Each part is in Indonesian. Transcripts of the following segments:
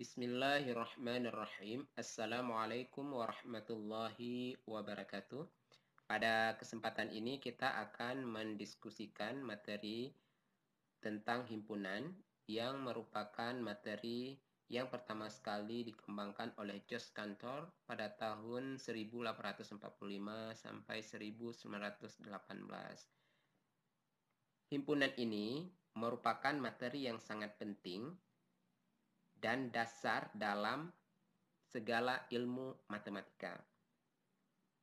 Bismillahirrahmanirrahim. Assalamualaikum warahmatullahi wabarakatuh. Pada kesempatan ini kita akan mendiskusikan materi tentang himpunan yang merupakan materi yang pertama sekali dikembangkan oleh Jos Cantor pada tahun 1845 sampai 1918. Himpunan ini merupakan materi yang sangat penting dan dasar dalam segala ilmu matematika.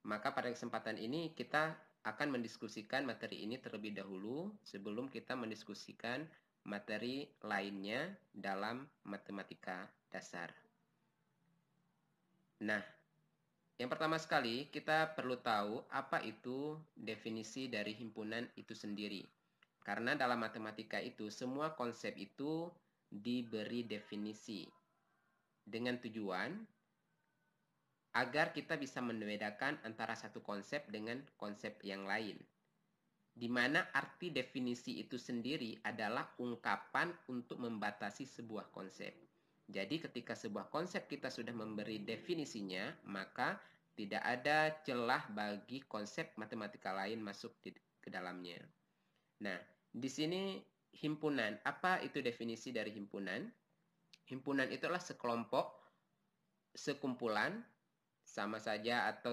Maka pada kesempatan ini kita akan mendiskusikan materi ini terlebih dahulu sebelum kita mendiskusikan materi lainnya dalam matematika dasar. Nah, yang pertama sekali kita perlu tahu apa itu definisi dari himpunan itu sendiri. Karena dalam matematika itu semua konsep itu diberi definisi dengan tujuan agar kita bisa membedakan antara satu konsep dengan konsep yang lain. Di mana arti definisi itu sendiri adalah ungkapan untuk membatasi sebuah konsep. Jadi ketika sebuah konsep kita sudah memberi definisinya, maka tidak ada celah bagi konsep matematika lain masuk ke dalamnya. Nah, di sini himpunan. Apa itu definisi dari himpunan? Himpunan itu adalah sekelompok, sekumpulan, sama saja atau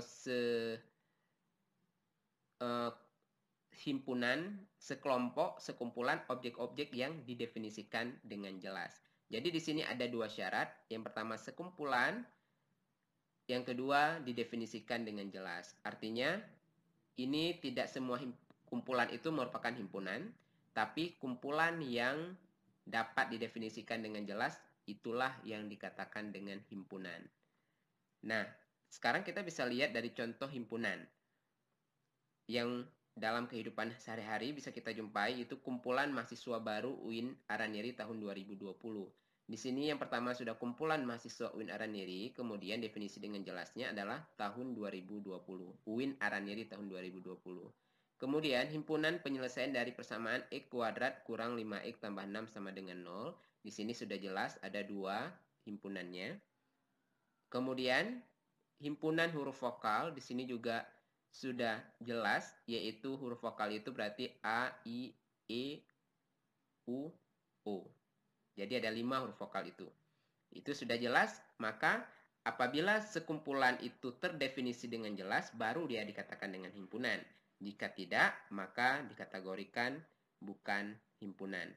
himpunan, sekelompok, sekumpulan objek-objek yang didefinisikan dengan jelas. Jadi di sini ada dua syarat. Yang pertama sekumpulan, yang kedua didefinisikan dengan jelas. Artinya ini tidak semua kumpulan itu merupakan himpunan, tapi kumpulan yang dapat didefinisikan dengan jelas itulah yang dikatakan dengan himpunan. Nah, sekarang kita bisa lihat dari contoh himpunan yang dalam kehidupan sehari-hari bisa kita jumpai itu kumpulan mahasiswa baru UIN Araniri tahun 2020. Di sini yang pertama sudah kumpulan mahasiswa UIN Araniri, kemudian definisi dengan jelasnya adalah tahun 2020. UIN Araniri tahun 2020. Kemudian himpunan penyelesaian dari persamaan X kuadrat kurang 5X tambah 6 sama dengan 0. Di sini sudah jelas ada dua himpunannya. Kemudian himpunan huruf vokal di sini juga sudah jelas, yaitu huruf vokal itu berarti A, I, E, U, O. Jadi ada 5 huruf vokal itu. Itu sudah jelas, maka apabila sekumpulan itu terdefinisi dengan jelas, baru dia dikatakan dengan himpunan. Jika tidak, maka dikategorikan bukan himpunan.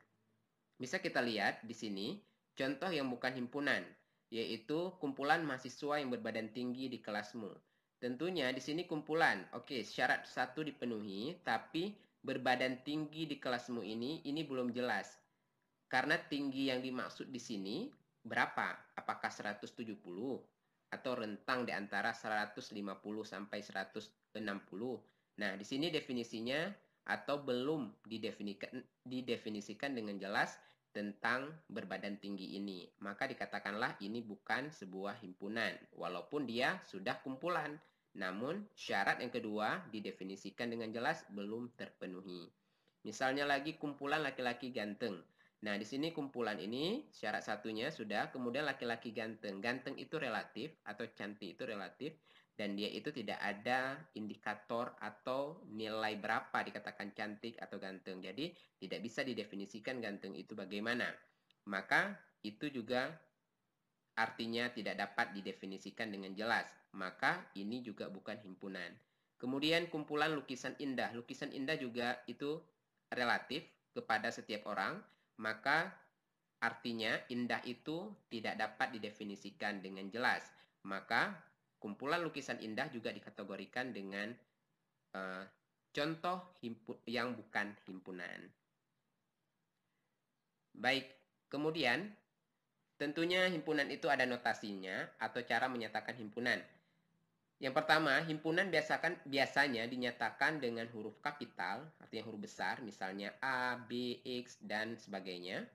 Bisa kita lihat di sini contoh yang bukan himpunan, yaitu kumpulan mahasiswa yang berbadan tinggi di kelasmu. Tentunya di sini kumpulan. Oke, syarat satu dipenuhi, tapi berbadan tinggi di kelasmu ini belum jelas. Karena tinggi yang dimaksud di sini berapa? Apakah 170 atau rentang di antara 150 sampai 160? Nah, di sini definisinya atau belum didefinisikan dengan jelas tentang berbadan tinggi ini. Maka dikatakanlah ini bukan sebuah himpunan, walaupun dia sudah kumpulan. Namun syarat yang kedua didefinisikan dengan jelas belum terpenuhi. Misalnya lagi kumpulan laki-laki ganteng. Nah, di sini kumpulan ini syarat satunya sudah, kemudian laki-laki ganteng. Ganteng itu relatif atau cantik itu relatif dan dia itu tidak ada indikator atau nilai berapa dikatakan cantik atau ganteng. Jadi, tidak bisa didefinisikan ganteng itu bagaimana. Maka itu juga artinya tidak dapat didefinisikan dengan jelas. Maka ini juga bukan himpunan. Kemudian kumpulan lukisan indah. Lukisan indah juga itu relatif kepada setiap orang. Maka artinya indah itu tidak dapat didefinisikan dengan jelas. Maka kumpulan lukisan indah juga dikategorikan dengan contoh yang bukan himpunan. Baik, kemudian tentunya himpunan itu ada notasinya atau cara menyatakan himpunan. Yang pertama, himpunan biasanya dinyatakan dengan huruf kapital, artinya huruf besar, misalnya A, B, X, dan sebagainya.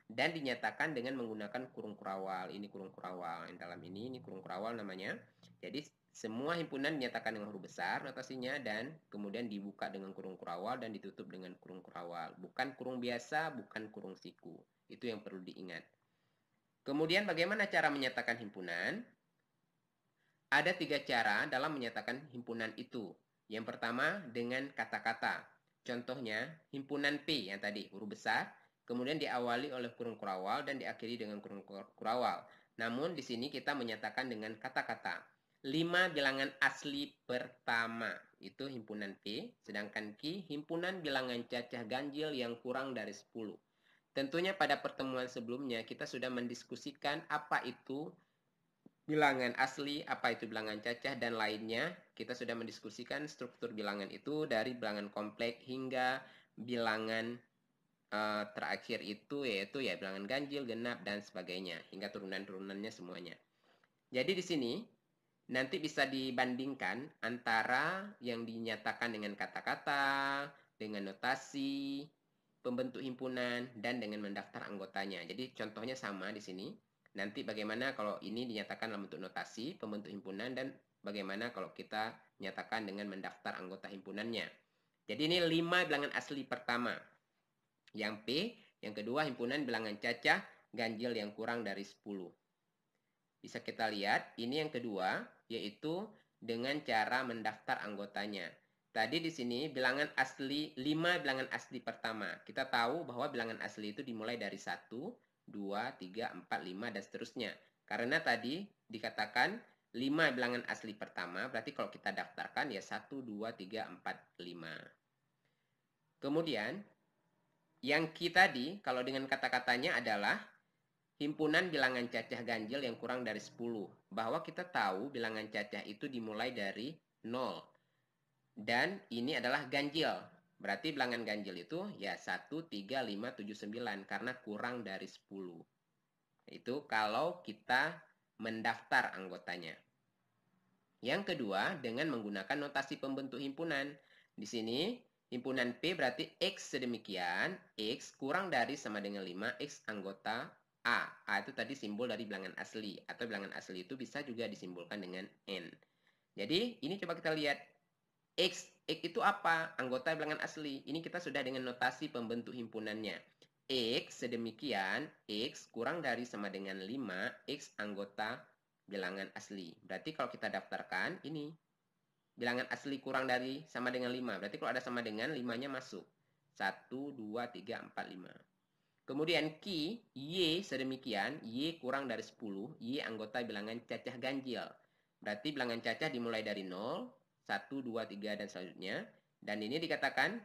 Dan dinyatakan dengan menggunakan kurung kurawal. Ini kurung kurawal. Yang dalam ini kurung kurawal namanya. Jadi semua himpunan dinyatakan dengan huruf besar notasinya dan kemudian dibuka dengan kurung kurawal dan ditutup dengan kurung kurawal. Bukan kurung biasa, bukan kurung siku. Itu yang perlu diingat. Kemudian bagaimana cara menyatakan himpunan? Ada 3 cara dalam menyatakan himpunan itu. Yang pertama dengan kata-kata. Contohnya, himpunan P yang tadi, huruf besar, kemudian diawali oleh kurung kurawal dan diakhiri dengan kurung kurawal. Namun di sini kita menyatakan dengan kata-kata. 5 bilangan asli pertama, itu himpunan P, sedangkan Q, himpunan bilangan cacah ganjil yang kurang dari 10. Tentunya pada pertemuan sebelumnya kita sudah mendiskusikan apa itu bilangan asli, apa itu bilangan cacah, dan lainnya. Kita sudah mendiskusikan struktur bilangan itu dari bilangan kompleks hingga bilangan terakhir itu yaitu ya bilangan ganjil, genap, dan sebagainya. Hingga turunan-turunannya semuanya. Jadi di sini nanti bisa dibandingkan antara yang dinyatakan dengan kata-kata, dengan notasi, pembentuk himpunan, dan dengan mendaftar anggotanya. Jadi contohnya sama di sini. Nanti bagaimana kalau ini dinyatakan dalam bentuk notasi, pembentuk himpunan, dan bagaimana kalau kita nyatakan dengan mendaftar anggota himpunannya. Jadi ini 5 bilangan asli pertama. Yang P, yang kedua himpunan bilangan cacah, ganjil yang kurang dari 10. Bisa kita lihat, ini yang kedua, yaitu dengan cara mendaftar anggotanya. Tadi di sini bilangan asli, 5 bilangan asli pertama. Kita tahu bahwa bilangan asli itu dimulai dari 1, 2, 3, 4, 5, dan seterusnya. Karena tadi dikatakan 5 bilangan asli pertama, berarti kalau kita daftarkan ya 1, 2, 3, 4, 5. Kemudian, yang kita tadi, kalau dengan kata-katanya adalah himpunan bilangan cacah ganjil yang kurang dari 10. Bahwa kita tahu bilangan cacah itu dimulai dari 0. Dan ini adalah ganjil. Berarti bilangan ganjil itu ya 1, 3, 5, 7, 9. Karena kurang dari 10. Itu kalau kita mendaftar anggotanya. Yang kedua, dengan menggunakan notasi pembentuk himpunan. Di sini, himpunan P berarti X sedemikian, X kurang dari sama dengan 5, X anggota A. A itu tadi simbol dari bilangan asli. Atau bilangan asli itu bisa juga disimbolkan dengan N. Jadi, ini coba kita lihat. X itu apa? Anggota bilangan asli. Ini kita sudah dengan notasi pembentuk himpunannya. X sedemikian, X kurang dari sama dengan 5, X anggota bilangan asli. Berarti kalau kita daftarkan, ini bilangan asli kurang dari sama dengan 5. Berarti kalau ada sama dengan, 5-nya masuk. 1, 2, 3, 4, 5. Kemudian Q, Y sedemikian, Y kurang dari 10, Y anggota bilangan cacah ganjil. Berarti bilangan cacah dimulai dari 0, 1, 2, 3, dan selanjutnya. Dan ini dikatakan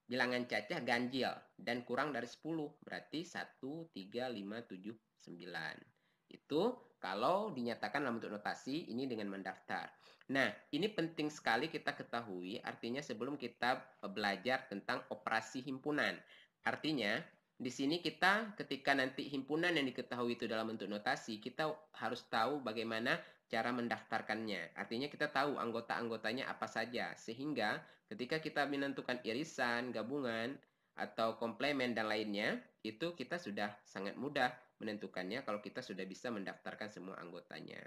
bilangan cacah ganjil dan kurang dari 10. Berarti 1, 3, 5, 7, 9. Itu kalau dinyatakan dalam bentuk notasi, ini dengan mendaftar. Nah, ini penting sekali kita ketahui, artinya sebelum kita belajar tentang operasi himpunan. Artinya, di sini kita ketika nanti himpunan yang diketahui itu dalam bentuk notasi, kita harus tahu bagaimana cara mendaftarkannya. Artinya kita tahu anggota-anggotanya apa saja. Sehingga ketika kita menentukan irisan, gabungan, atau komplemen dan lainnya, itu kita sudah sangat mudah menentukannya kalau kita sudah bisa mendaftarkan semua anggotanya.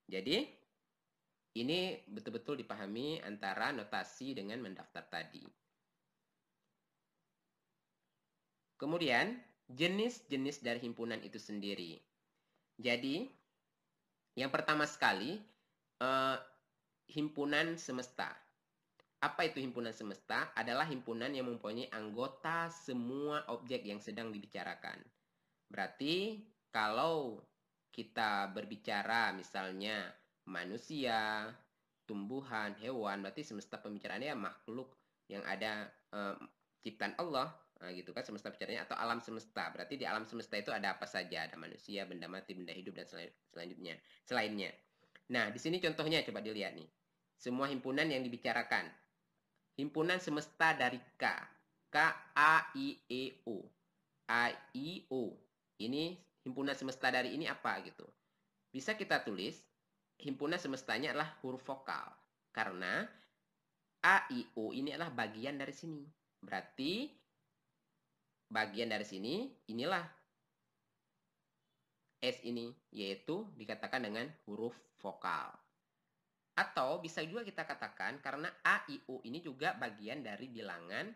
Jadi, ini betul-betul dipahami antara notasi dengan mendaftar tadi. Kemudian, jenis-jenis dari himpunan itu sendiri. Jadi, yang pertama sekali, himpunan semesta. Apa itu himpunan semesta? Adalah himpunan yang mempunyai anggota semua objek yang sedang dibicarakan. Berarti, kalau kita berbicara misalnya manusia, tumbuhan, hewan, berarti semesta pembicaraannya makhluk yang ada ciptaan Allah. Nah, gitu kan semesta bicaranya atau alam semesta. Berarti di alam semesta itu ada apa saja? Ada manusia, benda mati, benda hidup, dan selanjutnya. Selainnya. Nah, di sini contohnya coba dilihat nih. Semua himpunan yang dibicarakan. Himpunan semesta dari K. K, A, I, E, O. A, I, O. Ini himpunan semesta dari ini apa gitu. Bisa kita tulis, himpunan semestanya adalah huruf vokal. Karena A, I, O ini adalah bagian dari sini. Berarti bagian dari sini, inilah S ini, yaitu dikatakan dengan huruf vokal. Atau bisa juga kita katakan karena A, I, O ini juga bagian dari bilangan,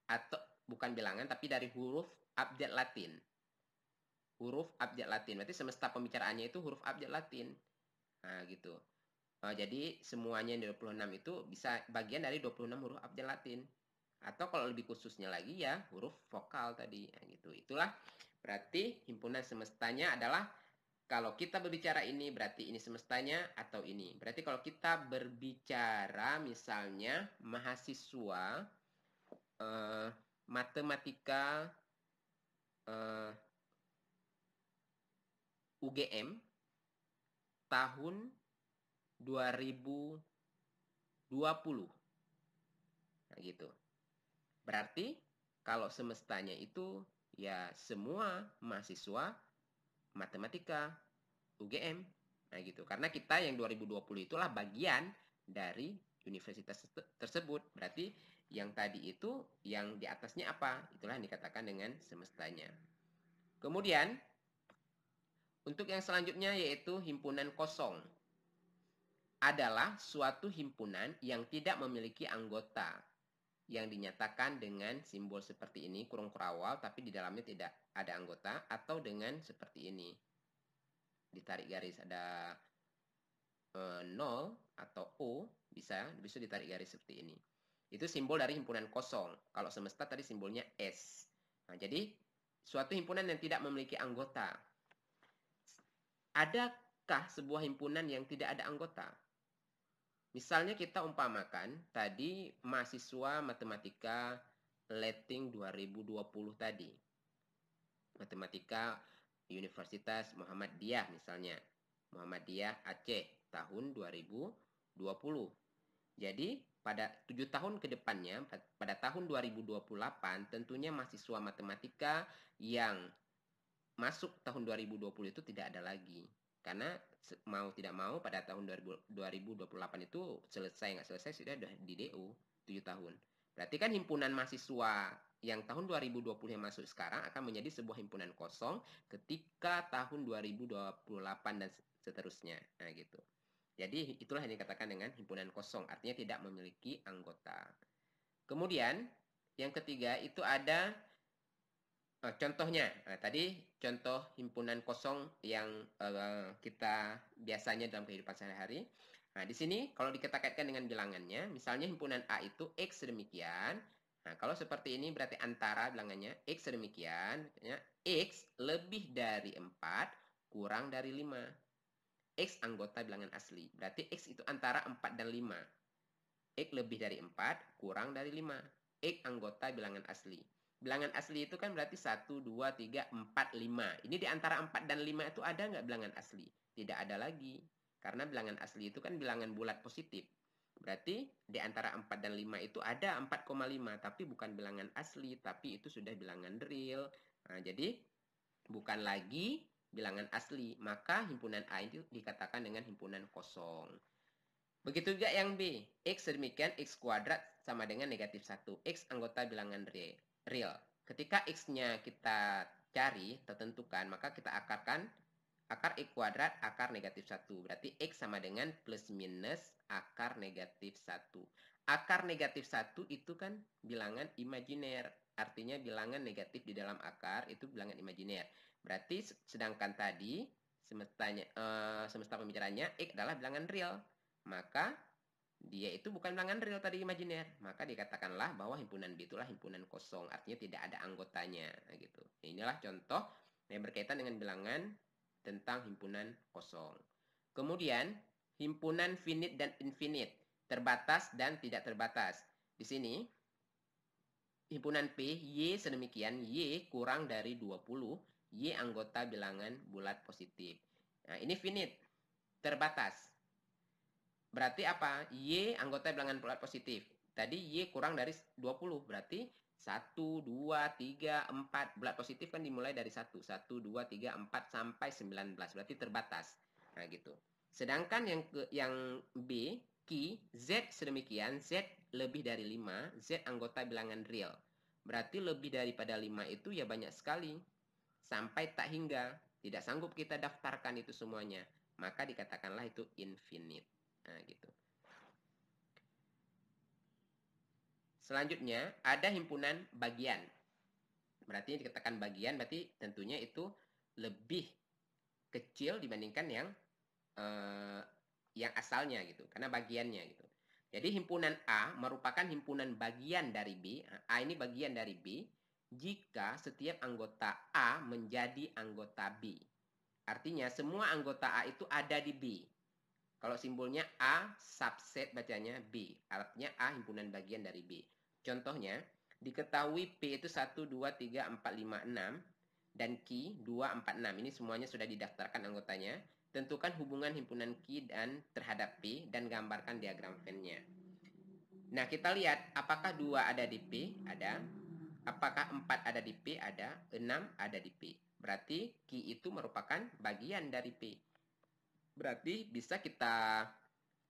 atau bukan bilangan, tapi dari huruf abjad Latin. huruf abjad Latin. Berarti semesta pembicaraannya itu huruf abjad Latin. Nah, gitu. Jadi semuanya yang 26 itu bisa bagian dari 26 huruf abjad Latin. Atau kalau lebih khususnya lagi ya huruf vokal tadi. Nah, gitu. Itulah berarti himpunan semestanya adalah kalau kita berbicara ini berarti ini semestanya atau ini. Berarti kalau kita berbicara misalnya mahasiswa matematika UGM tahun 2020. Nah, gitu. Berarti kalau semestanya itu ya semua mahasiswa matematika UGM. Nah, gitu. Karena kita yang 2020 itulah bagian dari universitas tersebut. Berarti yang tadi itu yang di atasnya apa? Itulah yang dikatakan dengan semestanya. Kemudian untuk yang selanjutnya yaitu himpunan kosong. Adalah suatu himpunan yang tidak memiliki anggota yang dinyatakan dengan simbol seperti ini, kurung kurawal, tapi di dalamnya tidak ada anggota, atau dengan seperti ini. Ditarik garis ada 0 atau O, bisa ditarik garis seperti ini. Itu simbol dari himpunan kosong. Kalau semesta tadi simbolnya S. Nah, jadi suatu himpunan yang tidak memiliki anggota. Adakah sebuah himpunan yang tidak ada anggota? Misalnya kita umpamakan tadi mahasiswa matematika Leting 2020 tadi. Matematika Universitas Muhammadiyah misalnya. Muhammadiyah Aceh tahun 2020. Jadi pada 7 tahun ke depannya, pada tahun 2028, tentunya mahasiswa matematika yang masuk tahun 2020 itu tidak ada lagi. Karena mau tidak mau pada tahun 2028 itu selesai nggak selesai sudah di DO 7 tahun. Berarti kan himpunan mahasiswa yang tahun 2020 yang masuk sekarang akan menjadi sebuah himpunan kosong ketika tahun 2028 dan seterusnya. Nah, gitu. Jadi itulah yang dikatakan dengan himpunan kosong, artinya tidak memiliki anggota. Kemudian yang ketiga itu ada contohnya. Nah, tadi contoh himpunan kosong yang kita biasanya dalam kehidupan sehari-hari. Nah, di sini kalau dikata-kaitkan dengan bilangannya, misalnya himpunan A itu X sedemikian. Nah, kalau seperti ini berarti antara bilangannya X sedemikian, ya, X lebih dari 4 kurang dari 5. X anggota bilangan asli. Berarti X itu antara 4 dan 5. X lebih dari 4 kurang dari 5. X anggota bilangan asli. Bilangan asli itu kan berarti 1, 2, 3, 4, 5. Ini di antara 4 dan 5 itu ada nggak bilangan asli? Tidak ada lagi. Karena bilangan asli itu kan bilangan bulat positif. Berarti di antara 4 dan 5 itu ada 4,5. Tapi bukan bilangan asli. Tapi itu sudah bilangan real. Nah, jadi bukan lagi bilangan asli. Maka himpunan A itu dikatakan dengan himpunan kosong. Begitu juga yang B. X sedemikian X kuadrat sama dengan negatif 1. X anggota bilangan real. Ketika X-nya kita cari, tertentukan, maka kita akarkan akar X kuadrat, akar negatif 1. Berarti X sama dengan plus minus akar negatif 1. Akar negatif 1 itu kan bilangan imajiner. Artinya bilangan negatif di dalam akar itu bilangan imajiner. Berarti sedangkan tadi semesta pembicaraannya X adalah bilangan real. Maka dia itu bukan bilangan real tadi imajiner. Maka dikatakanlah bahwa himpunan B itulah himpunan kosong. Artinya tidak ada anggotanya. Nah, gitu. Inilah contoh yang berkaitan dengan bilangan tentang himpunan kosong. Kemudian, himpunan finite dan infinite. Terbatas dan tidak terbatas. Di sini, himpunan P, Y sedemikian, Y kurang dari 20, Y anggota bilangan bulat positif. Nah, ini finite, terbatas. Berarti apa? Y anggota bilangan bulat positif. Tadi Y kurang dari 20. Berarti 1, 2, 3, 4. Bulat positif kan dimulai dari 1. 1, 2, 3, 4 sampai 19. Berarti terbatas. Nah, gitu. Sedangkan yang B, Q, Z sedemikian. Z lebih dari 5. Z anggota bilangan real. Berarti lebih daripada 5 itu ya banyak sekali. Sampai tak hingga. Tidak sanggup kita daftarkan itu semuanya. Maka dikatakanlah itu infinite. Nah, gitu. Selanjutnya, ada himpunan bagian. Berarti dikatakan bagian, berarti tentunya itu lebih kecil dibandingkan yang asalnya gitu, karena bagiannya gitu. Jadi himpunan A merupakan himpunan bagian dari B. A ini bagian dari B jika setiap anggota A menjadi anggota B. Artinya semua anggota A itu ada di B. Kalau simbolnya A subset bacanya B. Artinya A himpunan bagian dari B. Contohnya, diketahui P itu 1, 2, 3, 4, 5, 6 dan Q 2, 4, 6. Ini semuanya sudah didaftarkan anggotanya. Tentukan hubungan himpunan Q dan terhadap P dan gambarkan diagram Venn-nya. Nah, kita lihat apakah 2 ada di P? Ada. Apakah 4 ada di P? Ada. 6 ada di P. Berarti Q itu merupakan bagian dari P. Berarti bisa kita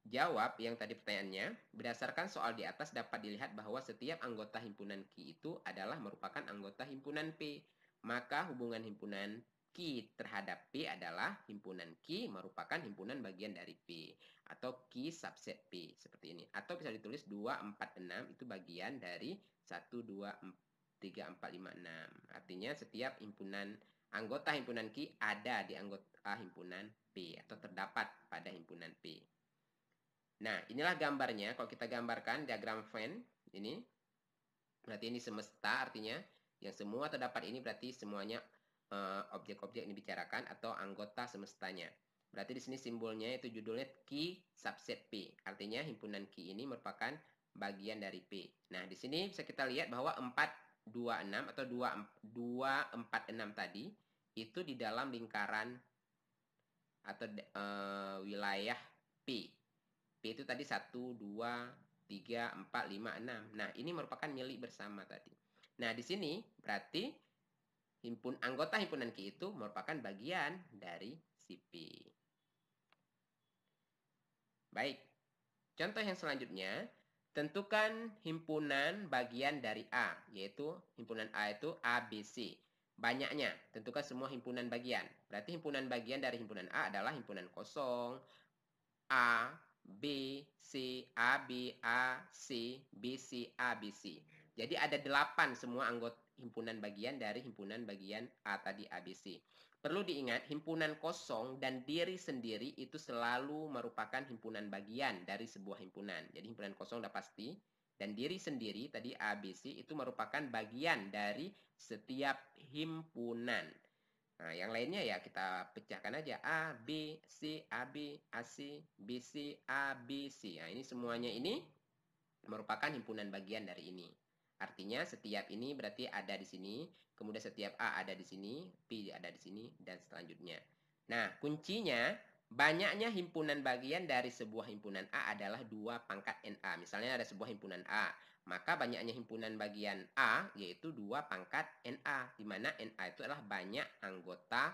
jawab yang tadi pertanyaannya, berdasarkan soal di atas dapat dilihat bahwa setiap anggota himpunan Q itu adalah merupakan anggota himpunan P. Maka hubungan himpunan Q terhadap P adalah himpunan Q merupakan himpunan bagian dari P. Atau Q subset P. Seperti ini. Atau bisa ditulis 2, 4, 6 itu bagian dari 1, 2, 3, 4, 5, 6. Artinya setiap anggota himpunan Q ada di anggota himpunan P. Atau terdapat pada himpunan P. Nah, inilah gambarnya. Kalau kita gambarkan diagram Venn ini, berarti ini semesta artinya yang semua terdapat ini berarti semuanya objek-objek yang dibicarakan atau anggota semestanya. Berarti di sini simbolnya itu judulnya Q subset P. Artinya himpunan Q ini merupakan bagian dari P. Nah, di sini bisa kita lihat bahwa 426 atau 2246 tadi itu di dalam lingkaran atau wilayah P. P itu tadi 1, 2, 3, 4, 5, 6. Nah, ini merupakan milik bersama tadi. Nah, di sini berarti anggota himpunan Q itu merupakan bagian dari si P. Baik, contoh yang selanjutnya, tentukan himpunan bagian dari A, yaitu himpunan A itu ABC. Banyaknya, tentukan semua himpunan bagian. Berarti himpunan bagian dari himpunan A adalah himpunan kosong, A, B, C, AB, A, C, BC, ABC. Jadi ada 8 semua anggota himpunan bagian dari himpunan bagian A tadi ABC. Perlu diingat, himpunan kosong dan diri sendiri itu selalu merupakan himpunan bagian dari sebuah himpunan. Jadi himpunan kosong sudah pasti. Dan diri sendiri tadi ABC itu merupakan bagian dari setiap himpunan. Nah, yang lainnya ya kita pecahkan aja. A, B, C, AB, AC, BC, ABC. Nah, ini semuanya ini merupakan himpunan bagian dari ini. Artinya setiap ini berarti ada di sini, kemudian setiap A ada di sini, B ada di sini, dan selanjutnya. Nah, kuncinya banyaknya himpunan bagian dari sebuah himpunan A adalah 2 pangkat NA. Misalnya ada sebuah himpunan A, maka banyaknya himpunan bagian A yaitu 2 pangkat NA, di mana NA itu adalah banyak anggota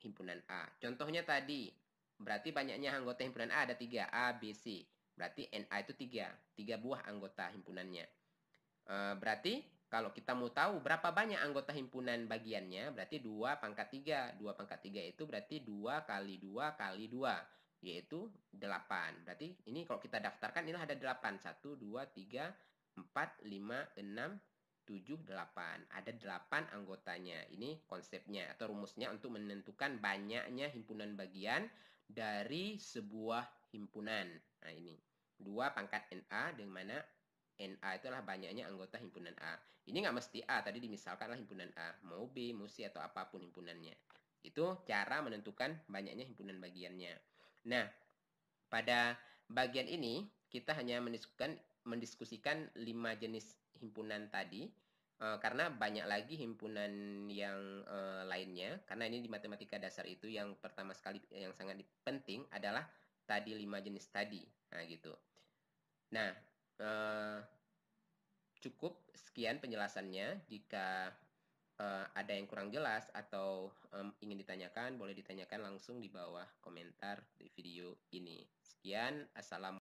himpunan A. Contohnya tadi, berarti banyaknya anggota himpunan A ada 3, A, B, C. Berarti NA itu 3 buah anggota himpunannya. Berarti kalau kita mau tahu berapa banyak anggota himpunan bagiannya, berarti 2 pangkat 3. 2 pangkat 3 itu berarti 2 kali 2 kali 2, yaitu 8. Berarti ini kalau kita daftarkan ini ada 8. 1, 2, 3, 4, 5, 6, 7, 8. Ada 8 anggotanya. Ini konsepnya atau rumusnya untuk menentukan banyaknya himpunan bagian dari sebuah himpunan. Nah ini 2 pangkat NA, dengan mana NA itu adalah banyaknya anggota himpunan A. Ini nggak mesti A, tadi dimisalkan adalah himpunan A. Mau B, mau C, atau apapun himpunannya. Itu cara menentukan banyaknya himpunan bagiannya. Nah, pada bagian ini, kita hanya mendiskusikan 5 jenis himpunan tadi. Karena banyak lagi himpunan yang lainnya. Karena ini di matematika dasar itu yang pertama sekali yang sangat penting adalah tadi 5 jenis tadi. Nah, gitu. Nah, cukup sekian penjelasannya. Jika ada yang kurang jelas atau ingin ditanyakan, boleh ditanyakan langsung di bawah komentar di video ini. Sekian, assalamualaikum.